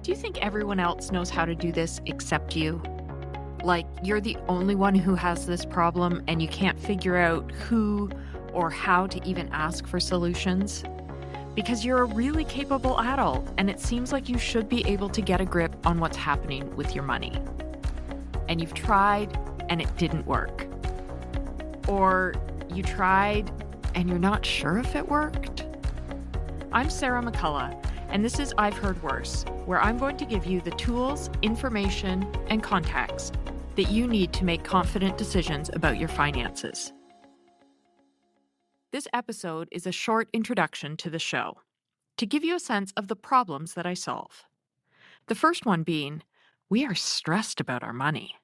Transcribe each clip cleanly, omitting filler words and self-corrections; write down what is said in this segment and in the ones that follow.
Do you think everyone else knows how to do this except you? Like, you're the only one who has this problem and you can't figure out who or how to even ask for solutions? Because you're a really capable adult and it seems like you should be able to get a grip on what's happening with your money. And you've tried and it didn't work. Or you tried and you're not sure if it worked. I'm Sara McCullough, and this is I've Heard Worse, where I'm going to give you the tools, information, and context that you need to make confident decisions about your finances. This episode is a short introduction to the show, to give you a sense of the problems that I solve. The first one being, we are stressed about our money.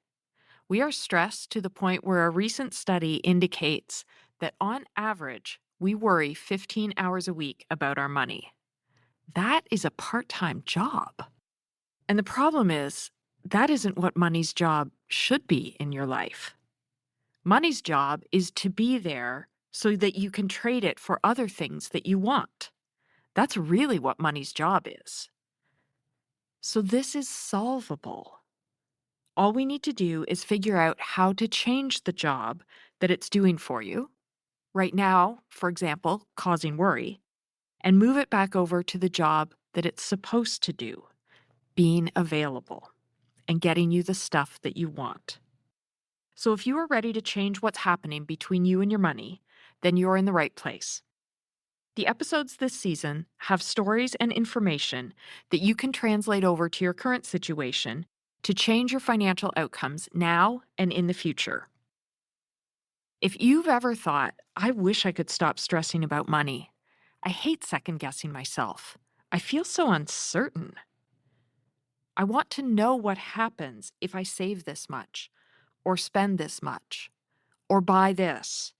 We are stressed to the point where a recent study indicates that on average, we worry 15 hours a week about our money. That is a part-time job. And the problem is, that isn't what money's job should be in your life. Money's job is to be there so that you can trade it for other things that you want. That's really what money's job is. So this is solvable. All we need to do is figure out how to change the job that it's doing for you, right now, for example, causing worry, and move it back over to the job that it's supposed to do, being available and getting you the stuff that you want. So if you are ready to change what's happening between you and your money, then you're in the right place. The episodes this season have stories and information that you can translate over to your current situation to change your financial outcomes now and in the future. If you've ever thought, I wish I could stop stressing about money. I hate second-guessing myself. I feel so uncertain. I want to know what happens if I save this much, or spend this much, or buy this,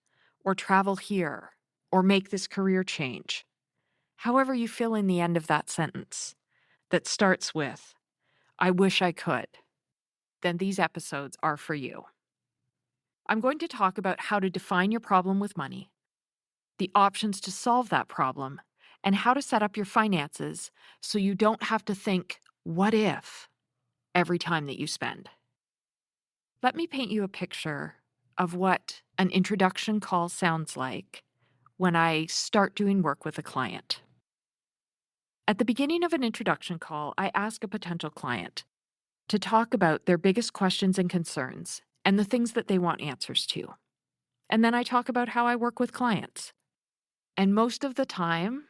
or travel here, or make this career change. However you fill in the end of that sentence that starts with, I wish I could, then these episodes are for you. I'm going to talk about how to define your problem with money, the options to solve that problem, and how to set up your finances so you don't have to think, what if, every time that you spend. Let me paint you a picture of what an introduction call sounds like when I start doing work with a client. At the beginning of an introduction call, I ask a potential client to talk about their biggest questions and concerns and the things that they want answers to. And then I talk about how I work with clients. And most of the time,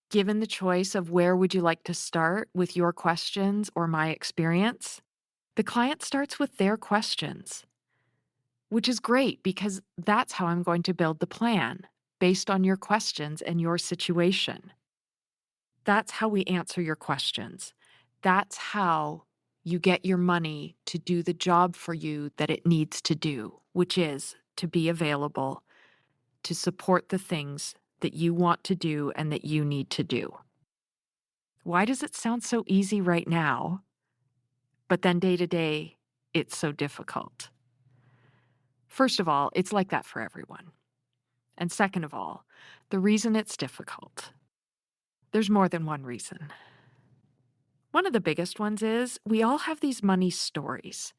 given the choice of where would you like to start with your questions or my experience, the client starts with their questions, which is great because that's how I'm going to build the plan based on your questions and your situation. That's how we answer your questions. That's how you get your money to do the job for you that it needs to do, which is to be available to support the things that you want to do and that you need to do. Why does it sound so easy right now, but then day to day, it's so difficult? First of all, it's like that for everyone. And second of all, the reason it's difficult, there's more than one reason. One of the biggest ones is we all have these money stories.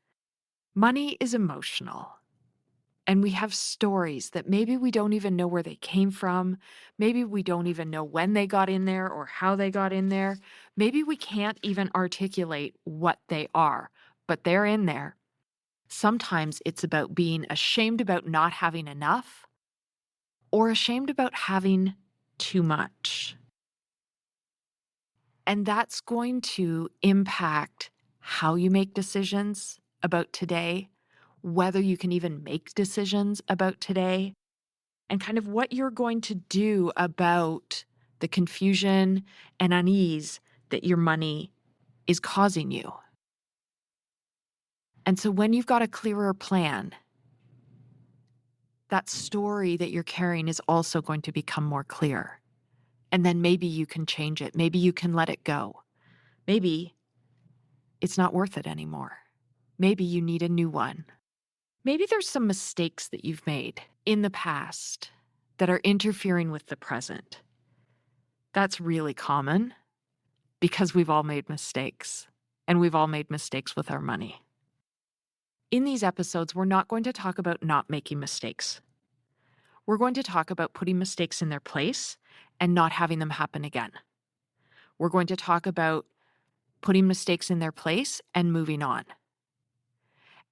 Money is emotional. And we have stories that maybe we don't even know where they came from. Maybe we don't even know when they got in there or how they got in there. Maybe we can't even articulate what they are, but they're in there. Sometimes it's about being ashamed about not having enough or ashamed about having too much. And that's going to impact how you make decisions about today, whether you can even make decisions about today, and kind of what you're going to do about the confusion and unease that your money is causing you. And so when you've got a clearer plan, that story that you're carrying is also going to become more clear. And then maybe you can change it. Maybe you can let it go. Maybe it's not worth it anymore. Maybe you need a new one. Maybe there's some mistakes that you've made in the past that are interfering with the present. That's really common. because we've all made mistakes, and we've all made mistakes with our money. In these episodes, we're not going to talk about not making mistakes. We're going to talk about putting mistakes in their place and not having them happen again. We're going to talk about putting mistakes in their place and moving on,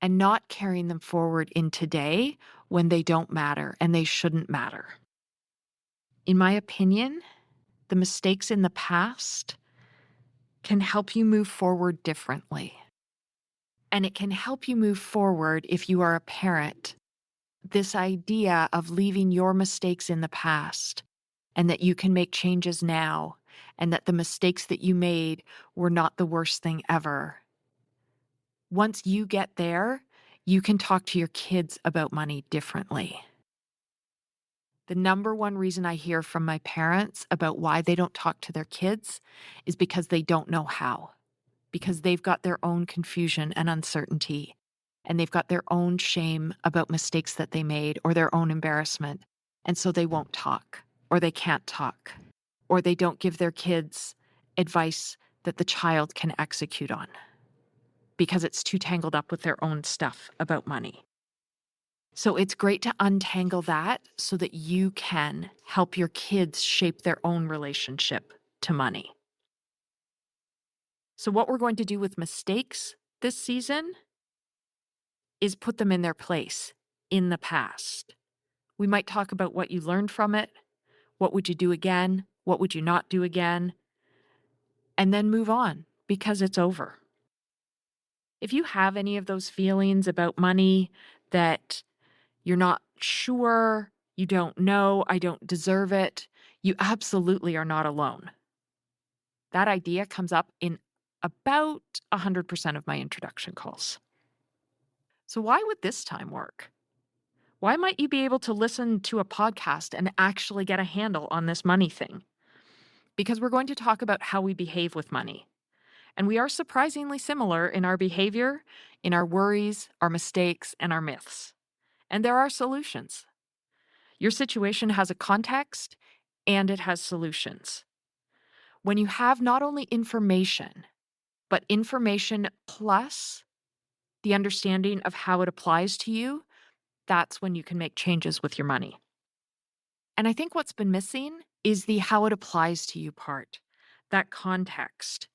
and not carrying them forward in today when they don't matter and they shouldn't matter. In my opinion, the mistakes in the past can help you move forward differently. And it can help you move forward if you are a parent. This idea of leaving your mistakes in the past and that you can make changes now and that the mistakes that you made were not the worst thing ever. Once you get there, you can talk to your kids about money differently. The number one reason I hear from my parents about why they don't talk to their kids is because they don't know how, because they've got their own confusion and uncertainty, and they've got their own shame about mistakes that they made or their own embarrassment, and so they won't talk, or they can't talk, or they don't give their kids advice that the child can execute on because it's too tangled up with their own stuff about money. So it's great to untangle that so that you can help your kids shape their own relationship to money. So what we're going to do with mistakes this season is put them in their place in the past. We might talk about what you learned from it, what would you do again, what would you not do again, and then move on because it's over. If you have any of those feelings about money that you're not sure, you don't know, I don't deserve it, you absolutely are not alone. That idea comes up in about 100% of my introduction calls. So why would this time work? Why might you be able to listen to a podcast and actually get a handle on this money thing? Because we're going to talk about how we behave with money. And we are surprisingly similar in our behavior, in our worries, our mistakes, and our myths. And there are solutions. Your situation has a context and it has solutions. When you have not only information, but information plus the understanding of how it applies to you, that's when you can make changes with your money. And I think what's been missing is the how it applies to you part, that context.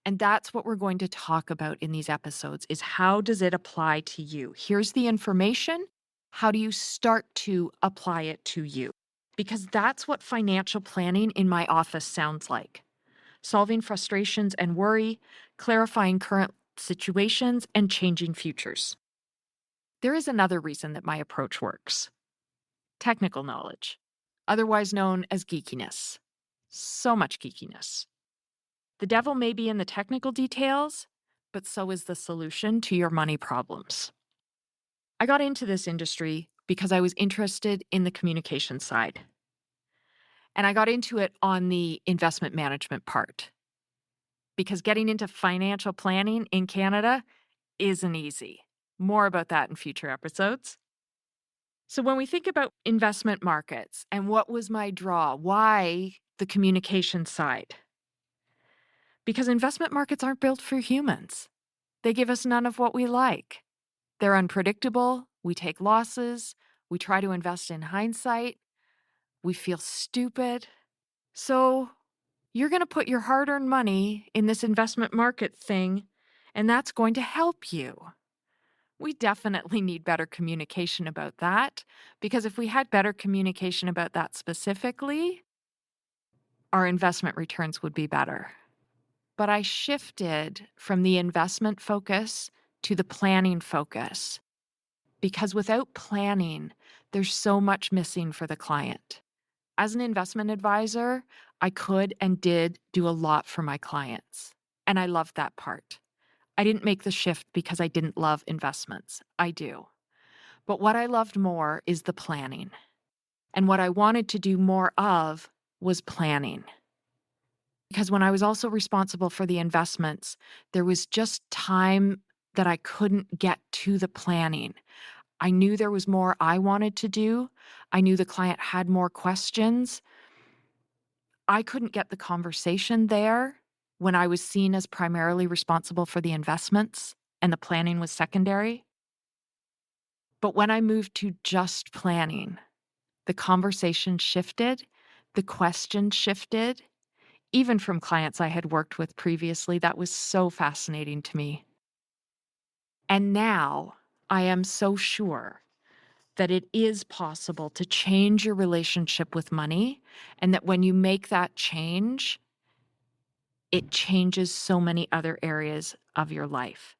And that's what we're going to talk about in these episodes is how does it apply to you? Here's the information. How do you start to apply it to you? Because that's what financial planning in my office sounds like. Solving frustrations and worry, clarifying current situations, and changing futures. There is another reason that my approach works. Technical knowledge, otherwise known as geekiness. So much geekiness. The devil may be in the technical details, but so is the solution to your money problems. I got into this industry because I was interested in the communication side. And I got into it on the investment management part. Because getting into financial planning in Canada isn't easy. More about that in future episodes. So when we think about investment markets and what was my draw, why the communication side? Because investment markets aren't built for humans. They give us none of what we like. They're unpredictable. We take losses. We try to invest in hindsight. We feel stupid. So you're going to put your hard-earned money in this investment market thing, and that's going to help you. We definitely need better communication about that, because if we had better communication about that specifically, our investment returns would be better. But I shifted from the investment focus to the planning focus, because without planning, there's so much missing for the client. As an investment advisor, I could and did do a lot for my clients, and I loved that part. I didn't make the shift because I didn't love investments. I do. But what I loved more is the planning. And what I wanted to do more of was planning. Because when I was also responsible for the investments, there was just time that I couldn't get to the planning. I knew there was more I wanted to do. I knew the client had more questions. I couldn't get the conversation there when I was seen as primarily responsible for the investments and the planning was secondary. But when I moved to just planning, the conversation shifted, the question shifted, even from clients I had worked with previously. That was so fascinating to me. And now I am so sure that it is possible to change your relationship with money, and that when you make that change, it changes so many other areas of your life.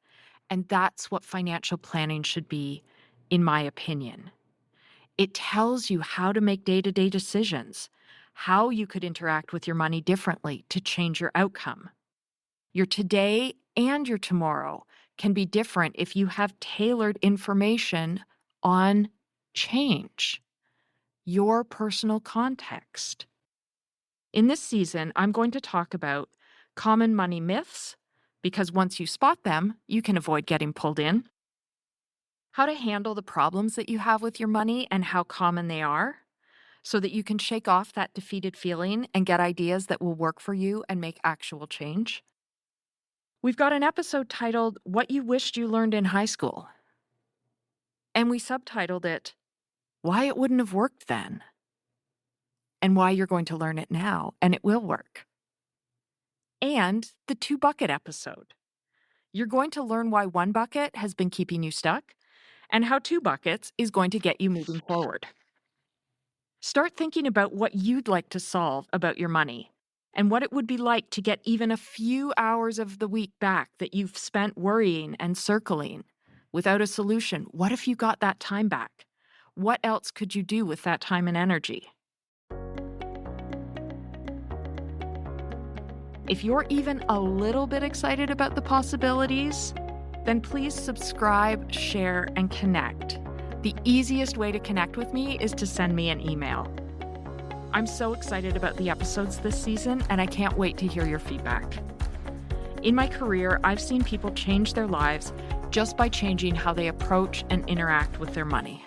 And that's what financial planning should be, in my opinion. It tells you how to make day-to-day decisions, how you could interact with your money differently to change your outcome. Your today and your tomorrow can be different if you have tailored information on change, your personal context. In this season, I'm going to talk about common money myths, because once you spot them, you can avoid getting pulled in. How to handle the problems that you have with your money and how common they are, so that you can shake off that defeated feeling and get ideas that will work for you and make actual change. We've got an episode titled, What You Wished You Learned in High School. And we subtitled it, Why It Wouldn't Have Worked Then, and why you're going to learn it now, and it will work. And the 2-bucket episode. You're going to learn why 1 bucket has been keeping you stuck, and how 2 buckets is going to get you moving forward. Start thinking about what you'd like to solve about your money, and what it would be like to get even a few hours of the week back that you've spent worrying and circling without a solution. What if you got that time back? What else could you do with that time and energy? If you're even a little bit excited about the possibilities, then please subscribe, share, and connect. The easiest way to connect with me is to send me an email. I'm so excited about the episodes this season, and I can't wait to hear your feedback. In my career, I've seen people change their lives just by changing how they approach and interact with their money.